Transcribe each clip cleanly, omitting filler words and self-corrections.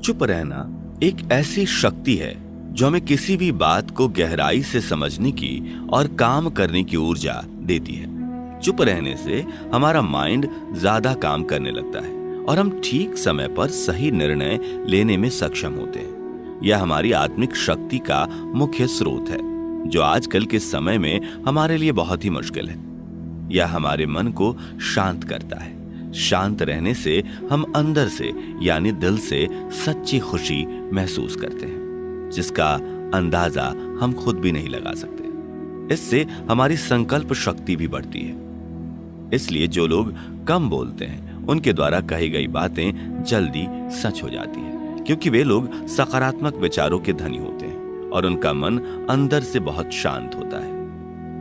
चुप रहना एक ऐसी शक्ति है जो हमें किसी भी बात को गहराई से समझने की और काम करने की ऊर्जा देती है। चुप रहने से हमारा माइंड ज्यादा काम करने लगता है और हम ठीक समय पर सही निर्णय लेने में सक्षम होते हैं। यह हमारी आत्मिक शक्ति का मुख्य स्रोत है जो आजकल के समय में हमारे लिए बहुत ही मुश्किल है। यह हमारे मन को शांत करता है। शांत रहने से हम अंदर से यानी दिल से सच्ची खुशी महसूस करते हैं जिसका अंदाजा हम खुद भी नहीं लगा सकते। इससे हमारी संकल्प शक्ति भी बढ़ती है। इसलिए जो लोग कम बोलते हैं उनके द्वारा कही गई बातें जल्दी सच हो जाती है, क्योंकि वे लोग सकारात्मक विचारों के धनी होते हैं और उनका मन अंदर से बहुत शांत होता है।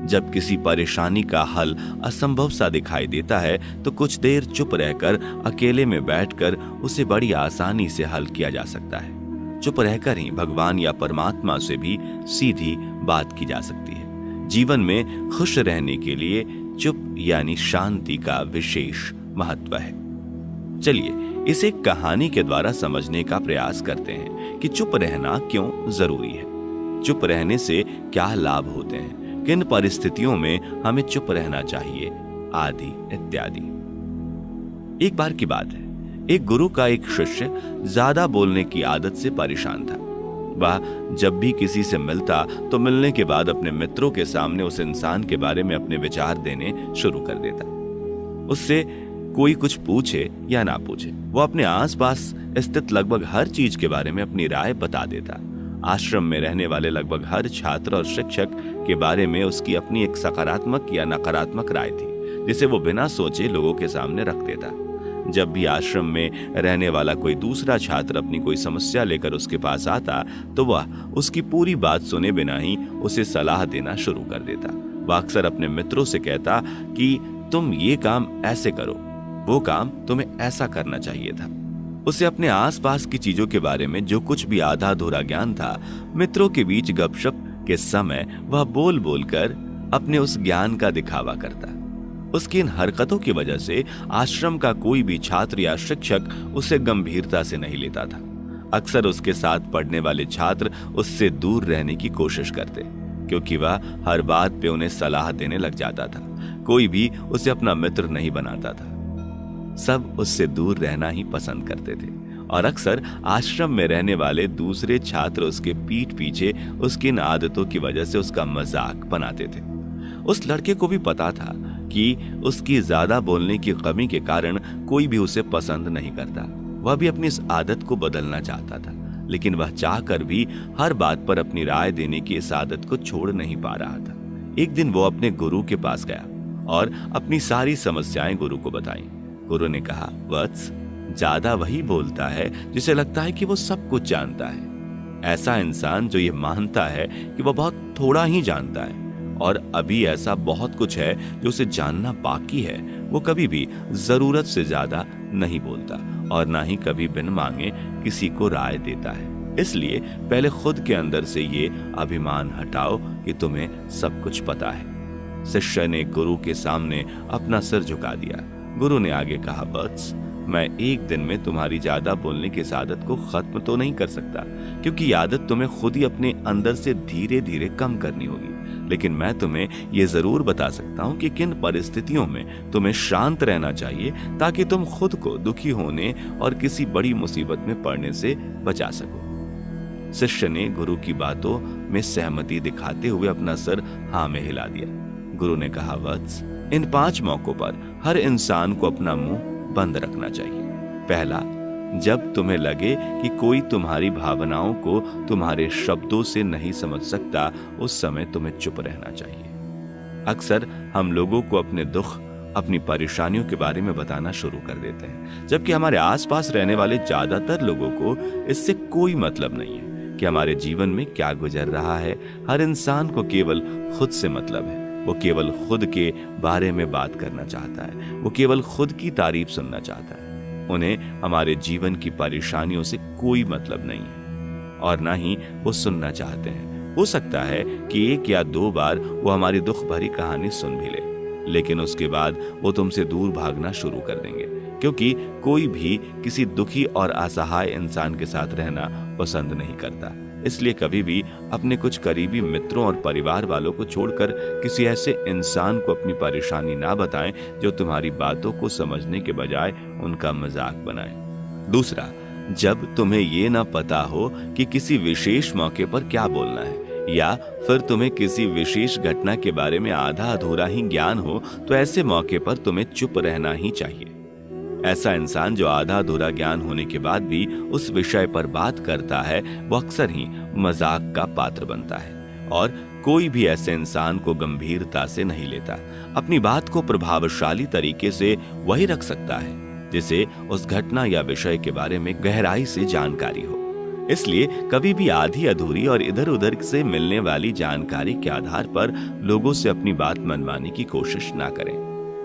जब किसी परेशानी का हल असंभव सा दिखाई देता है तो कुछ देर चुप रहकर अकेले में बैठकर उसे बड़ी आसानी से हल किया जा सकता है। चुप रहकर ही भगवान या परमात्मा से भी सीधी बात की जा सकती है। जीवन में खुश रहने के लिए चुप यानी शांति का विशेष महत्व है। चलिए इसे कहानी के द्वारा समझने का प्रयास करते हैं कि चुप रहना क्यों जरूरी है, चुप रहने से क्या लाभ होते हैं, किन परिस्थितियों में हमें चुप रहना चाहिए आदि इत्यादि। एक बार की बात है, एक गुरु का एक शिष्य ज्यादा बोलने की आदत से परेशान था। वह जब भी किसी से मिलता तो मिलने के बाद अपने मित्रों के सामने उस इंसान के बारे में अपने विचार देने शुरू कर देता। उससे कोई कुछ पूछे या ना पूछे, वो अपने आसपास स्थित लगभग हर चीज के बारे में अपनी राय बता देता। आश्रम में रहने वाले लगभग हर छात्र और शिक्षक के बारे में उसकी अपनी एक सकारात्मक या नकारात्मक राय थी, जिसे वो बिना सोचे लोगों के सामने रख देता। जब भी आश्रम में रहने वाला कोई दूसरा छात्र अपनी कोई समस्या लेकर उसके पास आता तो वह उसकी पूरी बात सुने बिना ही उसे सलाह देना शुरू कर देता। वह अक्सर अपने मित्रों से कहता कि तुम ये काम ऐसे करो, वो काम तुम्हें ऐसा करना चाहिए था। उसे अपने आसपास की चीजों के बारे में जो कुछ भी आधा अधूरा ज्ञान था, मित्रों के बीच गपशप के समय वह बोल बोलकर अपने उस ज्ञान का दिखावा करता। उसकी इन हरकतों की वजह से आश्रम का कोई भी छात्र या शिक्षक उसे गंभीरता से नहीं लेता था। अक्सर उसके साथ पढ़ने वाले छात्र उससे दूर रहने की कोशिश करते, क्योंकि वह हर बात पे उन्हें सलाह देने लग जाता था। कोई भी उसे अपना मित्र नहीं बनाता था। सब उससे दूर रहना ही पसंद करते थे और अक्सर आश्रम में रहने वाले दूसरे छात्र उसके पीठ पीछे उसकी इन आदतों की वजह से उसका मजाक बनाते थे। उस लड़के को भी पता था कि उसकी ज्यादा बोलने की कमी के कारण कोई भी उसे पसंद नहीं करता। वह भी अपनी इस आदत को बदलना चाहता था, लेकिन वह चाहकर भी हर बात पर अपनी राय देने की इस आदत को छोड़ नहीं पा रहा था। एक दिन वो अपने गुरु के पास गया और अपनी सारी समस्याएं गुरु को बताई। गुरु ने कहा, वत्स, ज्यादा वही बोलता है जिसे लगता है कि वो सब कुछ जानता है। ऐसा इंसान जो ये मानता है कि वह बहुत थोड़ा ही जानता है और अभी ऐसा बहुत कुछ है जो उसे जानना बाकी है, वो कभी भी जरूरत से ज्यादा नहीं बोलता और ना ही कभी बिन मांगे किसी को राय देता है। इसलिए पहले खुद के अंदर से ये अभिमान हटाओ कि तुम्हें सब कुछ पता है। शिष्य ने गुरु के सामने अपना सिर झुका दिया। गुरु ने आगे कहा, वत्स, मैं एक दिन में तुम्हारी ज्यादा बोलने की इस आदत को खत्म तो नहीं कर सकता, क्योंकि ये आदत तुम्हें खुद ही अपने अंदर से धीरे धीरे कम करनी होगी। लेकिन मैं तुम्हें ये जरूर बता सकता हूँ कि किन परिस्थितियों में तुम्हें शांत रहना चाहिए ताकि तुम खुद को दुखी होने और किसी बड़ी मुसीबत में पड़ने से बचा सको। शिष्य ने गुरु की बातों में सहमति दिखाते हुए अपना सर हाँ में हिला दिया। गुरु ने कहा, वत्स, इन 5 मौकों पर हर इंसान को अपना मुंह बंद रखना चाहिए। पहला, जब तुम्हें लगे कि कोई तुम्हारी भावनाओं को तुम्हारे शब्दों से नहीं समझ सकता, उस समय तुम्हें चुप रहना चाहिए। अक्सर हम लोगों को अपने दुख, अपनी परेशानियों के बारे में बताना शुरू कर देते हैं, जबकि हमारे आसपास रहने वाले ज्यादातर लोगों को इससे कोई मतलब नहीं है कि हमारे जीवन में क्या गुजर रहा है। हर इंसान को केवल खुद से मतलब है। वो केवल खुद के बारे में बात करना चाहता है। वो केवल खुद की तारीफ सुनना चाहता है। उन्हें हमारे जीवन की परेशानियों से कोई मतलब नहीं है और ना ही वो सुनना चाहते हैं। हो सकता है कि 1 या 2 बार वो हमारी दुख भरी कहानी सुन भी ले, लेकिन उसके बाद वो तुमसे दूर भागना शुरू कर देंगे, क्योंकि कोई भी किसी दुखी और असहाय इंसान के साथ रहना पसंद नहीं करता। इसलिए कभी भी अपने कुछ करीबी मित्रों और परिवार वालों को छोड़कर किसी ऐसे इंसान को अपनी परेशानी ना बताएं जो तुम्हारी बातों को समझने के बजाय उनका मजाक बनाए। दूसरा, जब तुम्हें ये ना पता हो कि किसी विशेष मौके पर क्या बोलना है या फिर तुम्हें किसी विशेष घटना के बारे में आधा अधूरा ही ज्ञान हो, तो ऐसे मौके पर तुम्हें चुप रहना ही चाहिए। ऐसा इंसान जो आधा अधूरा ज्ञान होने के बाद भी उस विषय पर बात करता है, वो अक्सर ही मजाक का पात्र बनता है और कोई भी ऐसे इंसान को गंभीरता से नहीं लेता। अपनी बात को प्रभावशाली तरीके से वही रख सकता है जिसे उस घटना या विषय के बारे में गहराई से जानकारी हो। इसलिए कभी भी आधी अधूरी और इधर उधर से मिलने वाली जानकारी के आधार पर लोगों से अपनी बात मनवाने की कोशिश ना करें।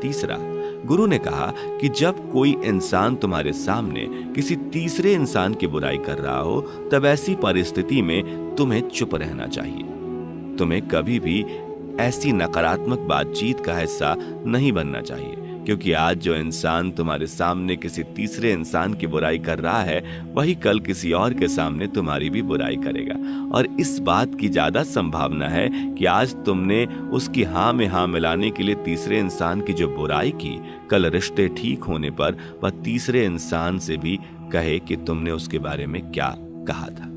तीसरा, गुरु ने कहा कि जब कोई इंसान तुम्हारे सामने किसी तीसरे इंसान की बुराई कर रहा हो, तब ऐसी परिस्थिति में तुम्हें चुप रहना चाहिए। तुम्हें कभी भी ऐसी नकारात्मक बातचीत का हिस्सा नहीं बनना चाहिए, क्योंकि आज जो इंसान तुम्हारे सामने किसी तीसरे इंसान की बुराई कर रहा है, वही कल किसी और के सामने तुम्हारी भी बुराई करेगा। और इस बात की ज्यादा संभावना है कि आज तुमने उसकी हाँ में हाँ मिलाने के लिए तीसरे इंसान की जो बुराई की, कल रिश्ते ठीक होने पर वह तीसरे इंसान से भी कहे कि तुमने उसके बारे में क्या कहा था।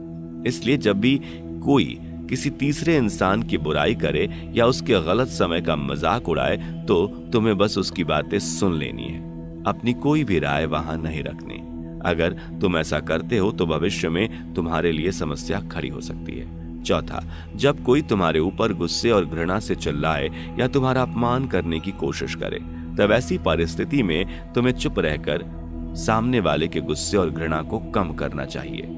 इसलिए जब भी कोई किसी तीसरे इंसान की बुराई करे या उसके गलत समय का मजाक उड़ाए, तो तुम्हें बस उसकी बातें सुन लेनी है, अपनी कोई भी राय वहां नहीं रखनी। अगर तुम ऐसा करते हो तो भविष्य में तुम्हारे लिए समस्या खड़ी हो सकती है। चौथा, जब कोई तुम्हारे ऊपर गुस्से और घृणा से चिल्लाए या तुम्हारा अपमान करने की कोशिश करे, तब ऐसी परिस्थिति में तुम्हें चुप रहकर सामने वाले के गुस्से और घृणा को कम करना चाहिए।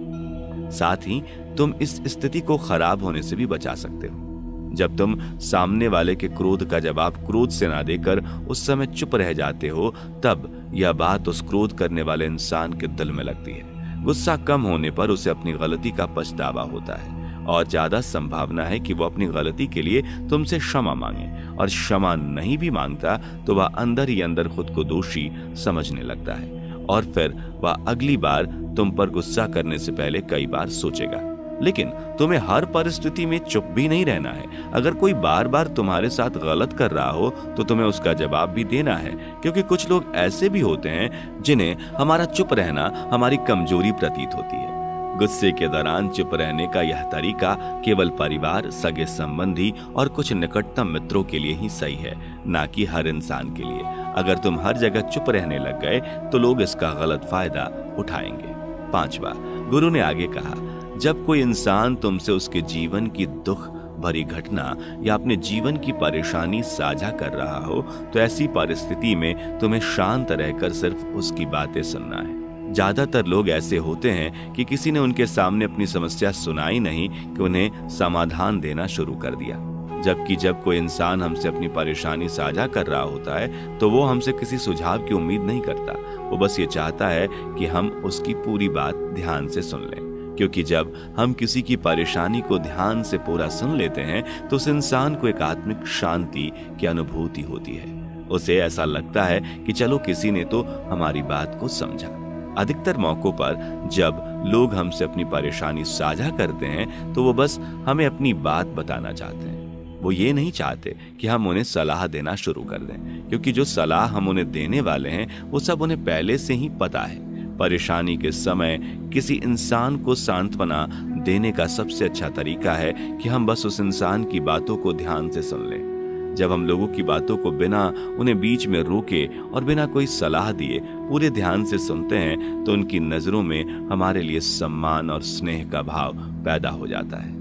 साथ ही तुम इस स्थिति को खराब होने से भी बचा सकते हो। जब तुम सामने वाले के क्रोध का जवाब क्रोध से ना देकर उस समय चुप रह जाते हो, तब यह बात उस क्रोध करने वाले इंसान के दिल में लगती है। गुस्सा कम होने पर उसे अपनी गलती का पछतावा होता है और ज्यादा संभावना है कि वो अपनी गलती के लिए तुमसे क्षमा मांगे, और क्षमा नहीं भी मांगता तो वह अंदर ही अंदर खुद को दोषी समझने लगता है और फिर वह अगली बार तुम पर गुस्सा करने से पहले कई बार सोचेगा। लेकिन तुम्हें हर परिस्थिति में चुप भी नहीं रहना है। अगर कोई बार बार तुम्हारे साथ गलत कर रहा हो तो तुम्हें उसका जवाब भी देना है, क्योंकि कुछ लोग ऐसे भी होते हैं जिन्हें हमारा चुप रहना हमारी कमजोरी प्रतीत होती है। गुस्से के दौरान चुप रहने का यह तरीका केवल परिवार, सगे संबंधी और कुछ निकटतम मित्रों के लिए ही सही है, ना कि हर इंसान के लिए। अगर तुम हर जगह चुप रहने लग गए तो लोग इसका गलत फायदा उठाएंगे। पांचवा, गुरु ने आगे कहा, जब कोई इंसान तुमसे उसके जीवन की दुख भरी घटना या अपने जीवन की परेशानी साझा कर रहा हो, तो ऐसी परिस्थिति में तुम्हें शांत रहकर सिर्फ उसकी बातें सुनना है। ज्यादातर लोग ऐसे होते हैं कि किसी ने उनके सामने अपनी समस्या सुनाई नहीं कि उन्हें समाधान देना शुरू कर दिया। जबकि जब कोई इंसान हमसे अपनी परेशानी साझा कर रहा होता है तो वो हमसे किसी सुझाव की उम्मीद नहीं करता। वो बस ये चाहता है कि हम उसकी पूरी बात ध्यान से सुन लें, क्योंकि जब हम किसी की परेशानी को ध्यान से पूरा सुन लेते हैं तो उस इंसान को एक आत्मिक शांति की अनुभूति होती है। उसे ऐसा लगता है कि चलो किसी ने तो हमारी बात को समझा। अधिकतर मौकों पर जब लोग हमसे अपनी परेशानी साझा करते हैं तो वो बस हमें अपनी बात बताना चाहते हैं। वो ये नहीं चाहते कि हम उन्हें सलाह देना शुरू कर दें, क्योंकि जो सलाह हम उन्हें देने वाले हैं वो सब उन्हें पहले से ही पता है। परेशानी के समय किसी इंसान को सांत्वना देने का सबसे अच्छा तरीका है कि हम बस उस इंसान की बातों को ध्यान से सुन लें। जब हम लोगों की बातों को बिना उन्हें बीच में रोके और बिना कोई सलाह दिए पूरे ध्यान से सुनते हैं तो उनकी नजरों में हमारे लिए सम्मान और स्नेह का भाव पैदा हो जाता है।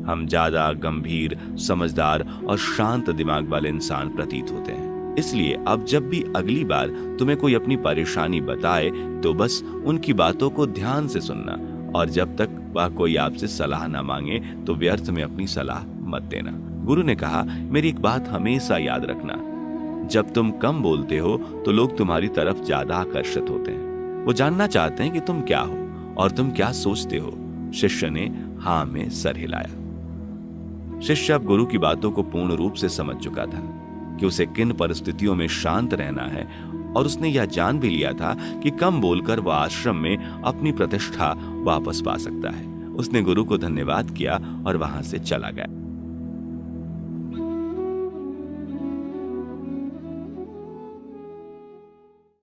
हम ज्यादा गंभीर, समझदार और शांत दिमाग वाले इंसान प्रतीत होते हैं। इसलिए अब जब भी अगली बार तुम्हें कोई अपनी परेशानी बताए तो बस उनकी बातों को ध्यान से सुनना, और जब तक वह कोई आपसे सलाह ना मांगे तो व्यर्थ में अपनी सलाह मत देना। गुरु ने कहा, मेरी एक बात हमेशा याद रखना, जब तुम कम बोलते हो तो लोग तुम्हारी तरफ ज्यादा आकर्षित होते हैं। वो जानना चाहते हैं कि तुम क्या हो और तुम क्या सोचते हो। शिष्य ने हाँ में सर हिलाया। शिष्य अब गुरु की बातों को पूर्ण रूप से समझ चुका था कि उसे किन परिस्थितियों में शांत रहना है और उसने यह जान भी लिया था कि कम बोलकर वह आश्रम में अपनी प्रतिष्ठा वापस पा सकता है। उसने गुरु को धन्यवाद किया और वहां से चला गया।